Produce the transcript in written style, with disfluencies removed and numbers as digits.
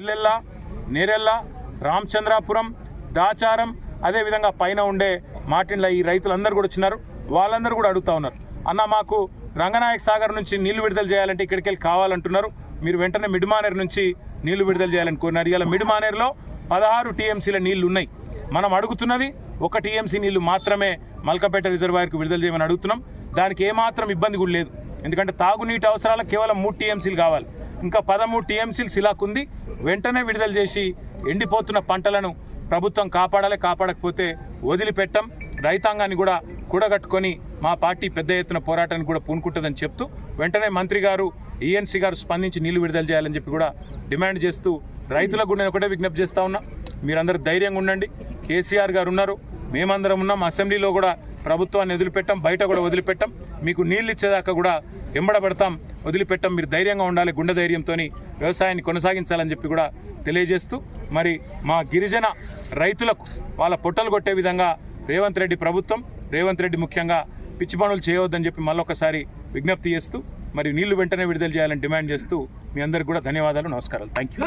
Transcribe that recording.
ఇల్లెల్ల, నేరెల్ల, రామచంద్రాపురం, దాచారం, అదేవిధంగా పైన ఉండే మాటిండ్ల ఈ రైతులందరూ కూడా వచ్చినారు. వాళ్ళందరూ కూడా అడుగుతా ఉన్నారు, అన్న మాకు రంగనాయక సాగర్ నుంచి నీళ్లు విడుదల చేయాలంటే ఇక్కడికి వెళ్ళి కావాలంటున్నారు, మీరు వెంటనే మిడ్మానేరు నుంచి నీళ్లు విడుదల చేయాలని కోరినారు. ఇలా మిడ్మానేరులో 16 టీఎంసీల నీళ్లు ఉన్నాయి. మనం అడుగుతున్నది 1 టీఎంసీ నీళ్లు మాత్రమే మల్కపేట రిజర్వాయర్కు విడుదల చేయమని అడుగుతున్నాం. దానికి ఏమాత్రం ఇబ్బంది కూడా లేదు, ఎందుకంటే తాగునీటి అవసరాలకు కేవలం 3 టీఎంసీలు కావాలి. ఇంకా 13 టీఎంసీలు సిలాకుంది. వెంటనే విడుదల చేసి ఎండిపోతున్న పంటలను ప్రభుత్వం కాపాడాలి. కాపాడకపోతే వదిలిపెట్టం. రైతాంగాన్ని కూడా కూడగట్టుకొని మా పార్టీ పెద్ద ఎత్తున పోరాటానికి కూడా పూనుకుంటుందని చెప్తూ వెంటనే మంత్రి గారు, ఈఎన్సీ గారు స్పందించి నీళ్లు విడుదల చేయాలని చెప్పి కూడా డిమాండ్ చేస్తూ రైతులకు కూడా నేను ఒకటే విజ్ఞప్తి చేస్తూ ఉన్నా, మీరందరూ ధైర్యంగా ఉండండి. కేసీఆర్ గారు ఉన్నారు, మేమందరం ఉన్నాం. అసెంబ్లీలో కూడా ప్రభుత్వాన్ని వదిలిపెట్టాం, బయట కూడా వదిలిపెట్టాం. మీకు నీళ్ళు ఇచ్చేదాకా కూడా ఎంబడబడతాం, వదిలిపెట్టాం. మీరు ధైర్యంగా ఉండాలి, గుండె ధైర్యంతో వ్యవసాయాన్ని కొనసాగించాలని చెప్పి కూడా తెలియజేస్తూ మరి మా గిరిజన రైతులకు వాళ్ళ పొట్టలు కొట్టే విధంగా రేవంత్ రెడ్డి ప్రభుత్వం, రేవంత్ రెడ్డి ముఖ్యంగా పిచ్చి పనులు చేయవద్దని చెప్పి మళ్ళొకసారి విజ్ఞప్తి చేస్తూ మరి నీళ్లు వెంటనే విడుదల చేయాలని డిమాండ్ చేస్తూ మీ అందరికీ కూడా ధన్యవాదాలు, నమస్కారాలు. Thank you.